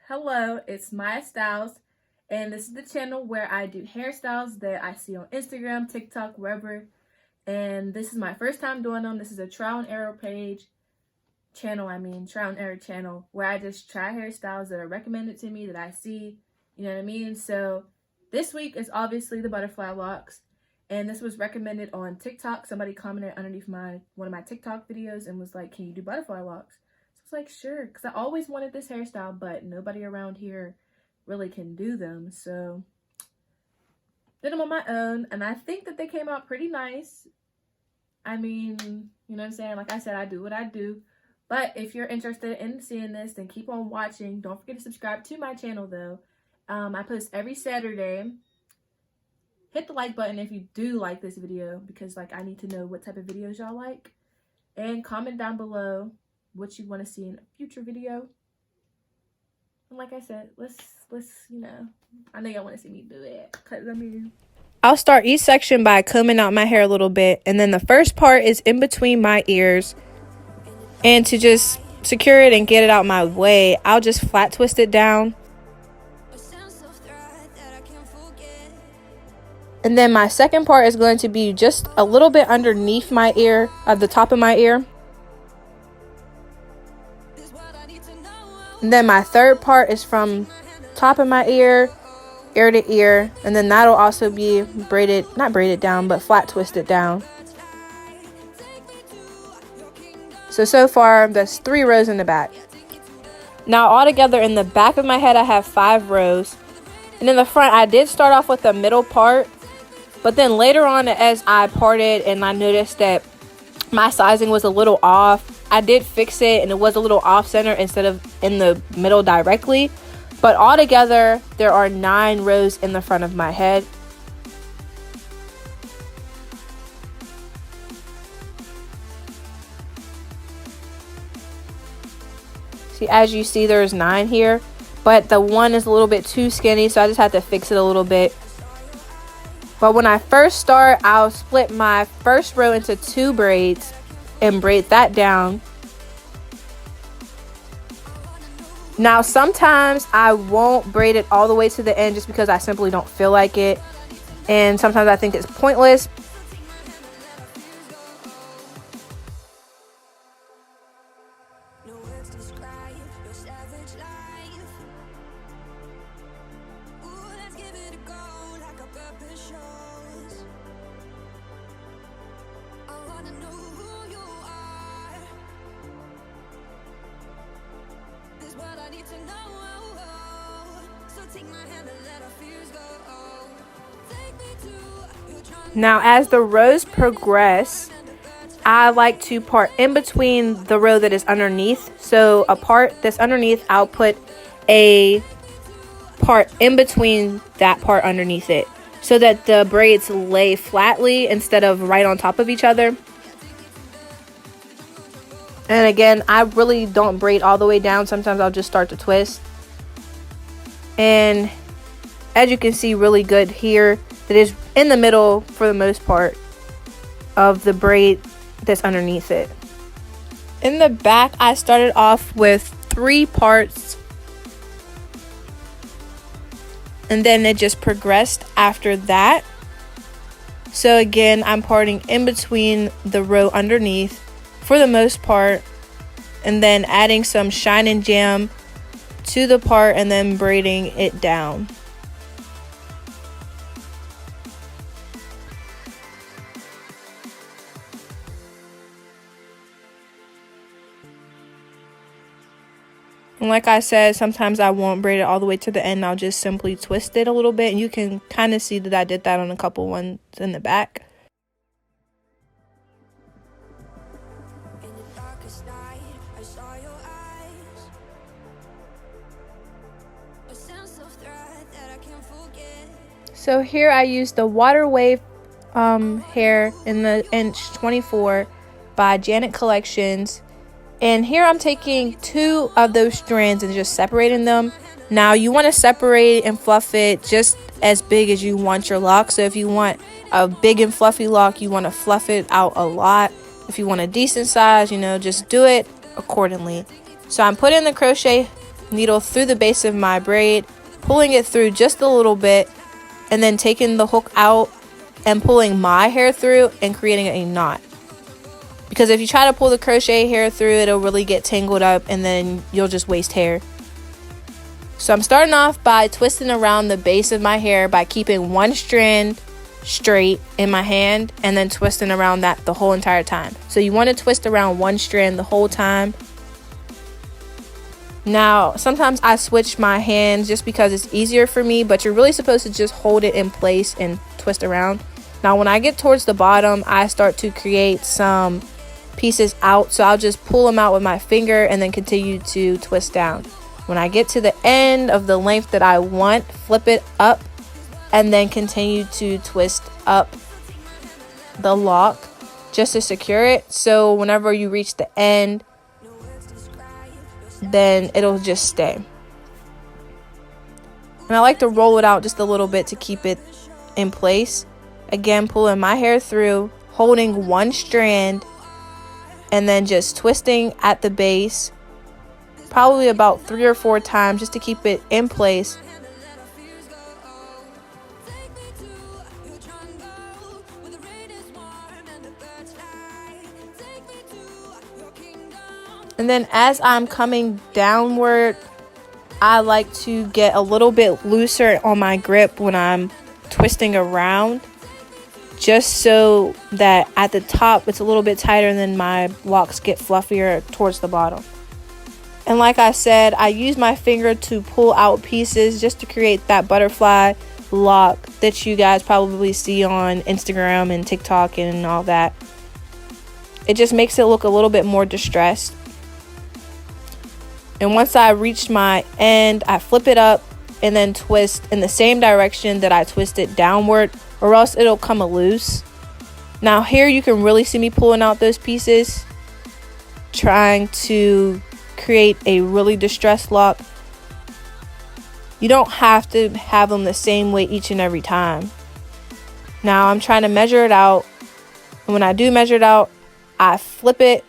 Hello, it's Miyah Styles, and this is the channel where I do hairstyles that I see on Instagram, TikTok, wherever. And this is my first time doing them. This is a trial and error trial and error channel where I just try hairstyles that are recommended to me that I see, you know what I mean? So this week is obviously the butterfly locks, and this was recommended on TikTok. Somebody commented underneath one of my TikTok videos and was like, "Can you do butterfly locks?" It's like, sure, because I always wanted this hairstyle, but nobody around here really can do them. So did them on my own, and I think that they came out pretty nice. I mean, you know what I'm saying? Like I said, I do what I do. But if you're interested in seeing this, then keep on watching. Don't forget to subscribe to my channel, though. I post every Saturday. Hit the like button if you do like this video, because I need to know what type of videos y'all like. And comment down below what you want to see in a future video. And like I said, let's I know y'all want to see me do it, because I'll start each section by combing out my hair a little bit, and then the first part is in between my ears. And to just secure it and get it out my way, I'll just flat twist it down. And then my second part is going to be just a little bit underneath my ear, at the top of my ear. And then my third part is from top of my ear to ear, and then that'll also be not braided down, but flat twisted down. So far that's 3 rows in the back. Now altogether in the back of my head I have 5 rows, and in the front I did start off with the middle part, but then later on, as I parted and I noticed that my sizing was a little off, I did fix it, and it was a little off center instead of in the middle directly. But altogether there are 9 rows in the front of my head. See, as you see, there's 9 here, but the one is a little bit too skinny, so I just had to fix it a little bit. But when I first start, I'll split my first row into 2 braids and braid that down. Now sometimes I won't braid it all the way to the end just because I simply don't feel like it, and sometimes I think it's pointless. Now as the rows progress, I like to part in between the row that is underneath. So a part that's underneath, I'll put a part in between that part underneath it, so that the braids lay flatly instead of right on top of each other. And again, I really don't braid all the way down. Sometimes I'll just start to twist. And as you can see, really good here, that is in the middle for the most part of the braid that's underneath it. In the back, I started off with 3 parts, and then it just progressed after that. So again, I'm parting in between the row underneath for the most part, and then adding some shine and jam to the part and then braiding it down. And like I said, sometimes I won't braid it all the way to the end. I'll just simply twist it a little bit, and you can kind of see that I did that on a couple ones in the back. So here I used the Water Wave hair in the inch 24 by Janet Collections. And here I'm taking 2 of those strands and just separating them. Now you want to separate and fluff it just as big as you want your lock. So if you want a big and fluffy lock, you want to fluff it out a lot. If you want a decent size, just do it accordingly. So I'm putting the crochet needle through the base of my braid, pulling it through just a little bit, and then taking the hook out and pulling my hair through and creating a knot. Because if you try to pull the crochet hair through, it'll really get tangled up and then you'll just waste hair. So I'm starting off by twisting around the base of my hair by keeping one strand straight in my hand and then twisting around that the whole entire time. So you want to twist around one strand the whole time. Now, sometimes I switch my hands just because it's easier for me, but you're really supposed to just hold it in place and twist around. Now, when I get towards the bottom, I start to create some pieces out. So I'll just pull them out with my finger and then continue to twist down. When I get to the end of the length that I want, flip it up and then continue to twist up the lock just to secure it. So whenever you reach the end, then it'll just stay. And I like to roll it out just a little bit to keep it in place. Again, pulling my hair through, holding one strand, and then just twisting at the base, probably about 3 or 4 times just to keep it in place. And then as I'm coming downward, I like to get a little bit looser on my grip when I'm twisting around, just so that at the top it's a little bit tighter and then my locks get fluffier towards the bottom. And like I said, I use my finger to pull out pieces just to create that butterfly lock that you guys probably see on Instagram and TikTok and all that. It just makes it look a little bit more distressed. And once I reach my end, I flip it up and then twist in the same direction that I twisted downward, or else it'll come loose. Now here you can really see me pulling out those pieces, trying to create a really distressed lock. You don't have to have them the same way each and every time. Now I'm trying to measure it out. And when I do measure it out, I flip it.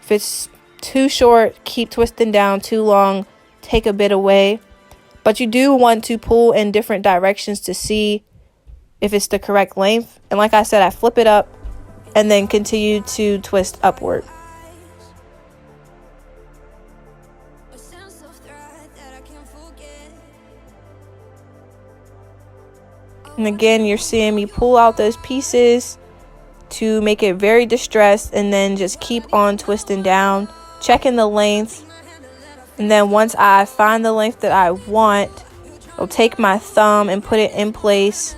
If it's too short, keep twisting down. Too long, take a bit away. But you do want to pull in different directions to see if it's the correct length. And like I said, I flip it up and then continue to twist upward. And again, you're seeing me pull out those pieces to make it very distressed, and then just keep on twisting down, checking the length. And then once I find the length that I want, I'll take my thumb and put it in place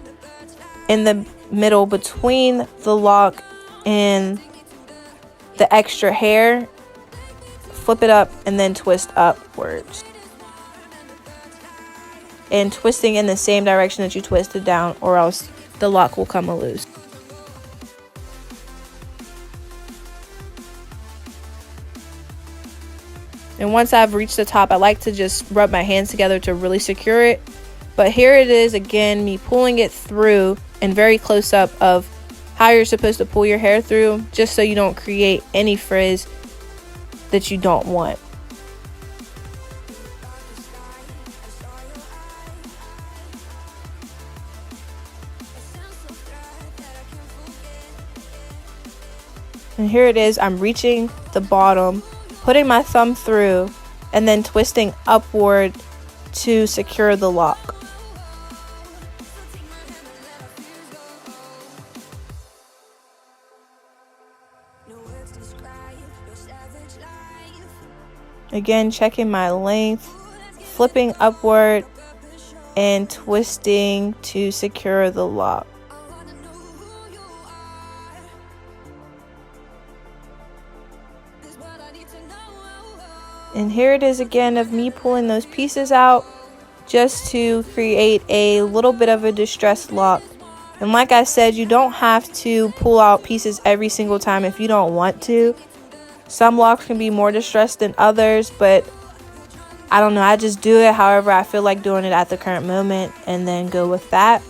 in the middle between the lock and the extra hair. Flip it up and then twist upwards. And twisting in the same direction that you twisted down, or else the lock will come loose. And once I've reached the top, I like to just rub my hands together to really secure it. But here it is again, me pulling it through and very close up of how you're supposed to pull your hair through, just so you don't create any frizz that you don't want. And here it is, I'm reaching the bottom, putting my thumb through, and then twisting upward to secure the lock. Again, checking my length, flipping upward, and twisting to secure the lock. And here it is again of me pulling those pieces out just to create a little bit of a distressed lock. And like I said, you don't have to pull out pieces every single time if you don't want to. Some locks can be more distressed than others, but I don't know, I just do it however I feel like doing it at the current moment and then go with that.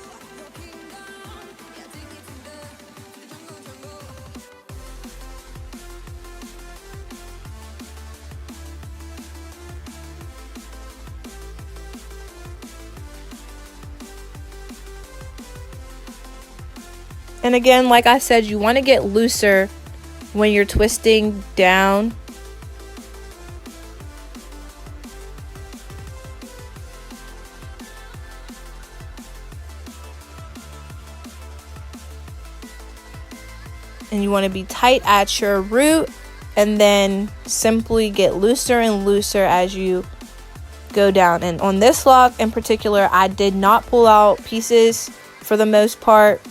And again, like I said, you want to get looser when you're twisting down. And you want to be tight at your root, and then simply get looser and looser as you go down. And on this lock in particular, I did not pull out pieces for the most part.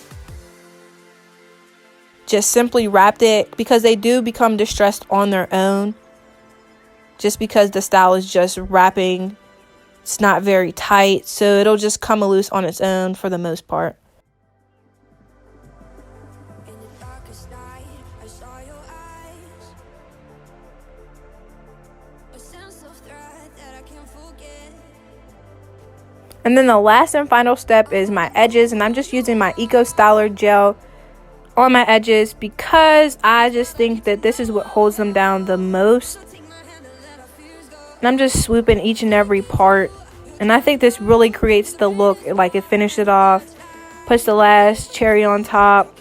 Just simply wrapped it, because they do become distressed on their own. Just because the style is just wrapping, it's not very tight, so it'll just come loose on its own for the most part. And then the last and final step is my edges, and I'm just using my Eco Styler gel on my edges because I just think that this is what holds them down the most. And I'm just swooping each and every part, and I think this really creates the look, like it finishes it off, puts the last cherry on top.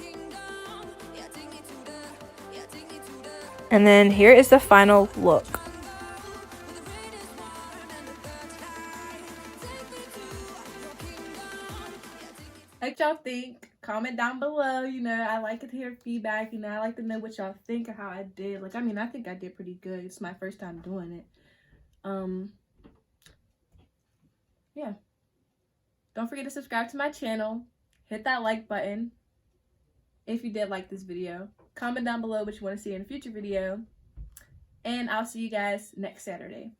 And then here is the final look. What y'all think? Comment down below. You know, I like to hear feedback. You know, I like to know what y'all think of how I did. Like, I mean, I think I did pretty good. It's my first time doing it. Yeah. Don't forget to subscribe to my channel. Hit that like button if you did like this video. Comment down below what you want to see in a future video. And I'll see you guys next Saturday.